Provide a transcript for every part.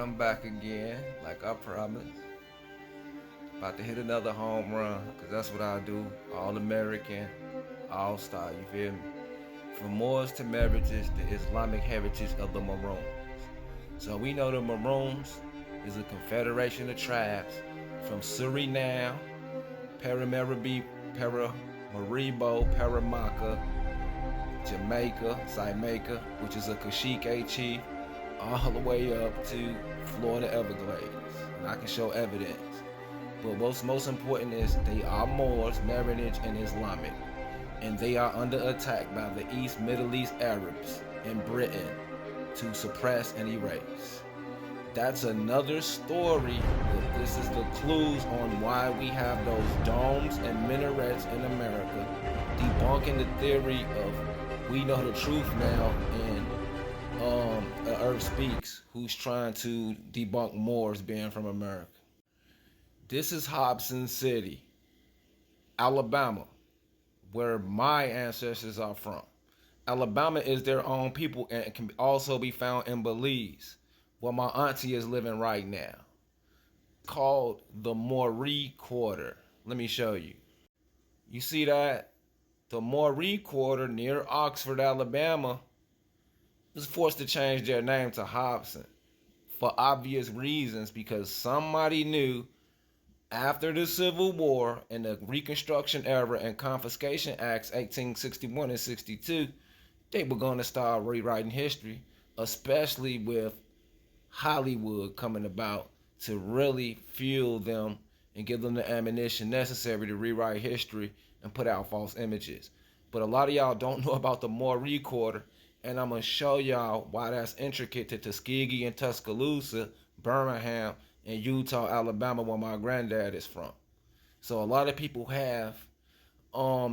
I'm back again, like I promised. About to hit another home run, because that's what I do. All American, all star, you feel me? From Moors to Marriages, the Islamic heritage of the Maroons. So we know the Maroons is a confederation of tribes from Suriname, Paramaribo, Paramaca, Jamaica, which is a Kashike chief, all the way up to Florida Everglades. And I can show evidence. But what's most important is they are Moors, Maronite, and Islamic. And they are under attack by the Middle East Arabs and Britain to suppress and erase. That's another story, but this is the clues on why we have those domes and minarets in America, debunking the theory of we know the truth now and Earth Speaks, who's trying to debunk Moors being from America. This is Hobson City, Alabama, where my ancestors are from. Alabama is their own people and it can also be found in Belize, where my auntie is living right now, called the Moree Quarter. Let me show you. You see that? The Moree Quarter near Oxford, Alabama, was forced to change their name to Hobson for obvious reasons, because somebody knew after the Civil War and the Reconstruction era and Confiscation Acts 1861 and 62, they were going to start rewriting history, especially with Hollywood coming about to really fuel them and give them the ammunition necessary to rewrite history and put out false images. But a lot of y'all don't know about the Moree Quarter, and I'm going to show y'all why that's intricate to Tuskegee and Tuscaloosa, Birmingham, and Eutaw, Alabama, where my granddad is from. So a lot of people have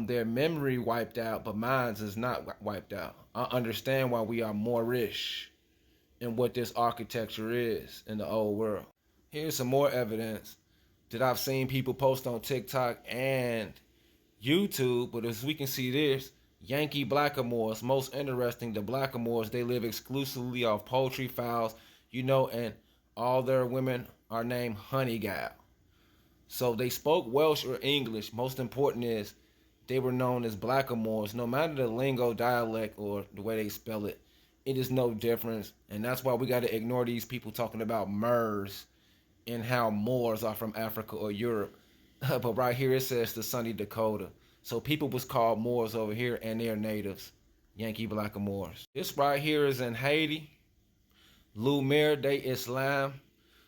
their memory wiped out, but mine is not wiped out. I understand why we are Moorish and what this architecture is in the old world. Here's some more evidence that I've seen people post on TikTok and YouTube, but as we can see this, Yankee blackamoors. Most interesting, the blackamoors, they live exclusively off poultry, fowls, and all their women are named Honey Gal. So they spoke Welsh or English. Most important is they were known as blackamoors. No matter the lingo, dialect, or the way they spell it, it is no difference. And that's why we got to ignore these people talking about Moors and how Moors are from Africa or Europe. But right here it says the Sunny Dakota. So people was called Moors over here, and they're natives, Yankee blackamoors. This right here is in Haiti, Lumiere de Islam,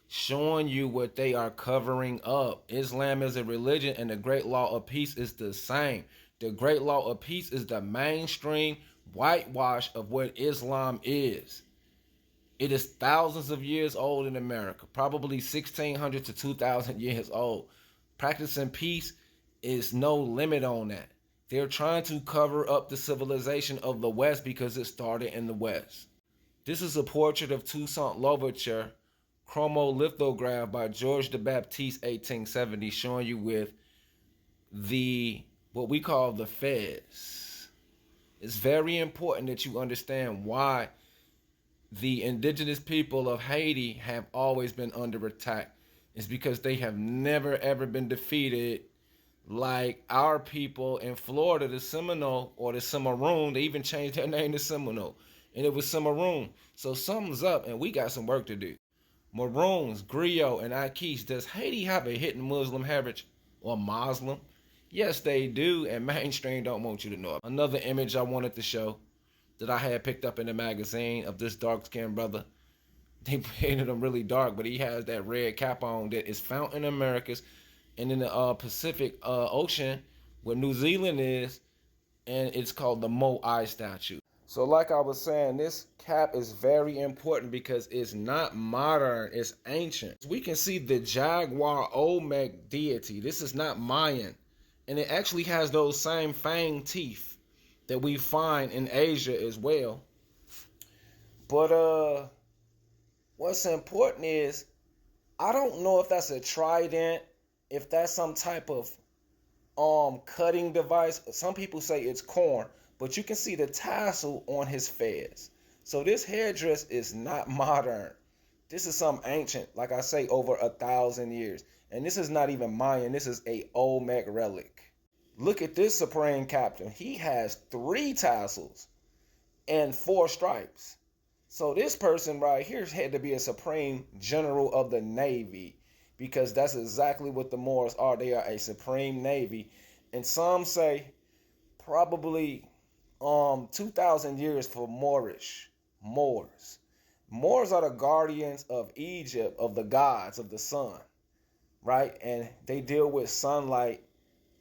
showing you what they are covering up. Islam is a religion, and the Great Law of Peace is the same. The Great Law of Peace is the mainstream whitewash of what Islam is. It is thousands of years old in America, probably 1,600 to 2,000 years old. Practicing peace is no limit on that. They're trying to cover up the civilization of the West because it started in the West. This is a portrait of Toussaint Louverture, chromolithograph by George the Baptiste, 1870, showing you with what we call the fez. It's very important that you understand why the indigenous people of Haiti have always been under attack. It's because they have never ever been defeated like our people in Florida, the Seminole or the Cimarron. They even changed their name to Seminole, and it was Cimarron. So something's up, and we got some work to do. Maroons, griot, and Ikis. Does Haiti have a hidden Muslim heritage or Muslim? Yes, they do, and mainstream don't want you to know it. Another image I wanted to show that I had picked up in the magazine of this dark-skinned brother. They painted him really dark, but he has that red cap on that is found in Americas and in the Pacific Ocean, where New Zealand is, and it's called the Mo-I statue. So like I was saying, this cap is very important because it's not modern, it's ancient. We can see the Jaguar Olmec deity. This is not Mayan, and it actually has those same fang teeth that we find in Asia as well. But what's important is, I don't know if that's a trident, if that's some type of cutting device. Some people say it's corn, but you can see the tassel on his fez. So this headdress is not modern. This is some ancient, like I say, over 1,000 years. And this is not even Mayan. This is a Olmec relic. Look at this supreme captain. He has 3 tassels and 4 stripes. So this person right here had to be a supreme general of the Navy, because that's exactly what the Moors are. They are a supreme Navy. And some say probably 2,000 years for Moors. Moors are the guardians of Egypt, of the gods of the sun, right? And they deal with sunlight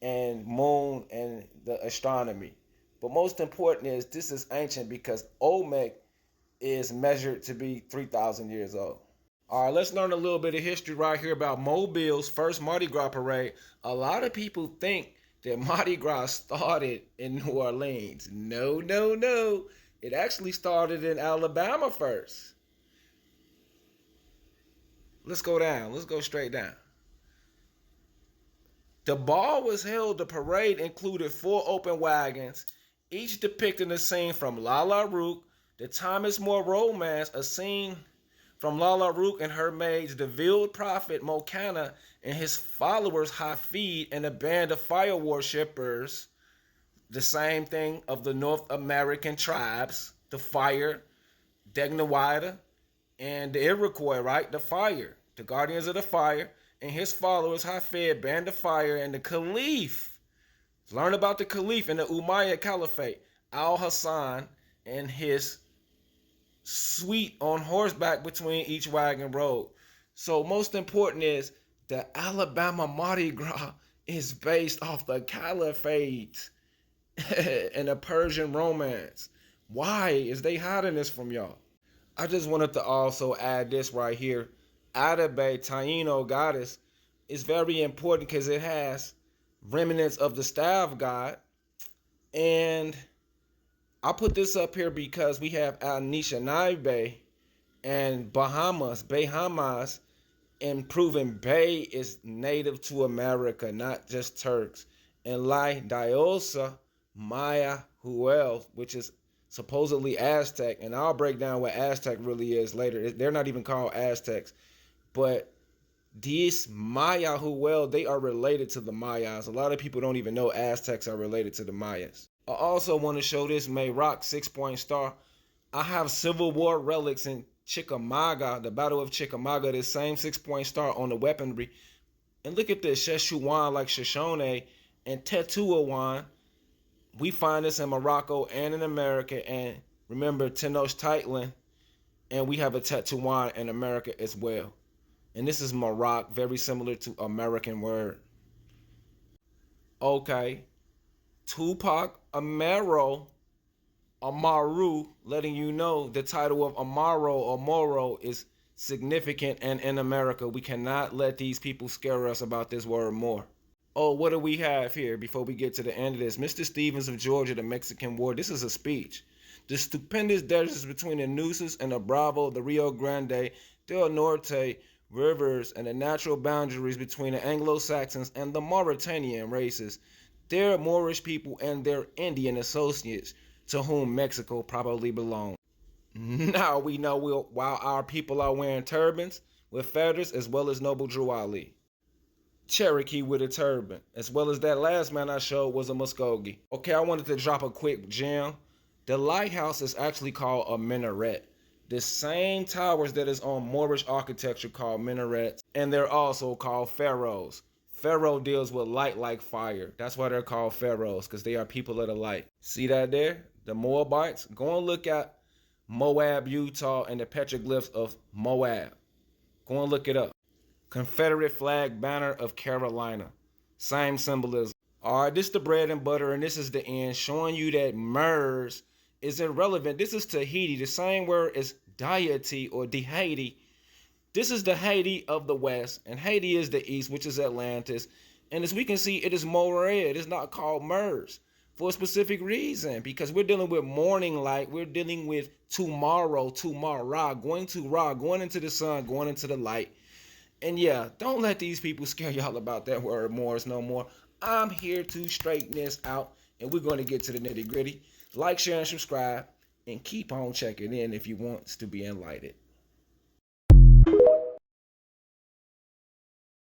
and moon and the astronomy. But most important is this is ancient because Olmec is measured to be 3,000 years old. All right, let's learn a little bit of history right here about Mobile's first Mardi Gras parade. A lot of people think that Mardi Gras started in New Orleans. No, no, no. It actually started in Alabama first. Let's go down. Let's go straight down. The ball was held. The parade included 4 open wagons, each depicting a scene from Lala Rookh, the Thomas More romance, a scene from Lala Rookh and her maids, the veiled prophet Mokana and his followers Hafid, and a band of fire worshippers, the same thing of the North American tribes, the fire, Degnawida, and the Iroquois, right? The fire, the guardians of the fire, and his followers Hafid, band of fire, and the Caliph. Learn about the Caliph and the Umayyad Caliphate, Al Hassan, and his suite on horseback between each wagon road. So most important is the Alabama Mardi Gras is based off the Caliphate and the Persian romance. Why is they hiding this from y'all? I just wanted to also add this right here. Atabey, Taino goddess, is very important because it has remnants of the staff god. And I put this up here because we have Anishinaabe and Bahamas, and proving Bay is native to America, not just Turks. And Lai Diosa, Maya Huel, which is supposedly Aztec, and I'll break down what Aztec really is later. They're not even called Aztecs, but these Maya Huel, they are related to the Mayas. A lot of people don't even know Aztecs are related to the Mayas. I also want to show this May Rock 6-point star. I have Civil War relics in Chickamauga, the Battle of Chickamauga, this same 6-point star on the weaponry. And look at this, Szechuan like Shoshone and Tetuawan. We find this in Morocco and in America. And remember Tenochtitlan, and we have a Tetuan in America as well. And this is Morocco, very similar to American word. Okay. Tupac Amaru, letting you know the title of Amaro or Moro is significant, and in America, we cannot let these people scare us about this word more. Oh, what do we have here before we get to the end of this? Mr. Stevens of Georgia, the Mexican War. This is a speech. The stupendous deserts between the Nueces and the Bravo, the Rio Grande, del Norte rivers, and the natural boundaries between the Anglo-Saxons and the Mauritanian races, their Moorish people and their Indian associates, to whom Mexico probably belonged. Now we know while our people are wearing turbans with feathers, as well as Noble Drew Ali. Cherokee with a turban, as well as that last man I showed was a Muskogee. Okay, I wanted to drop a quick gem. The lighthouse is actually called a minaret. The same towers that is on Moorish architecture called minarets, and they're also called pharaohs. Pharaoh deals with light like fire. That's why they're called pharaohs, because they are people of the light. See that there? The Moabites. Go and look at Moab, Utah, and the petroglyphs of Moab. Go and look it up. Confederate flag banner of Carolina. Same symbolism. All right, this is the bread and butter, and this is the end, showing you that MERS is irrelevant. This is Tahiti, the same word as deity or deity. This is the Haiti of the West, and Haiti is the East, which is Atlantis. And as we can see, it is Morea. It is not called MERS for a specific reason, because we're dealing with morning light. We're dealing with tomorrow, going into the sun, going into the light. And yeah, don't let these people scare y'all about that word Moors no more. I'm here to straighten this out, and we're going to get to the nitty gritty. Like, share, and subscribe, and keep on checking in if you want to be enlightened.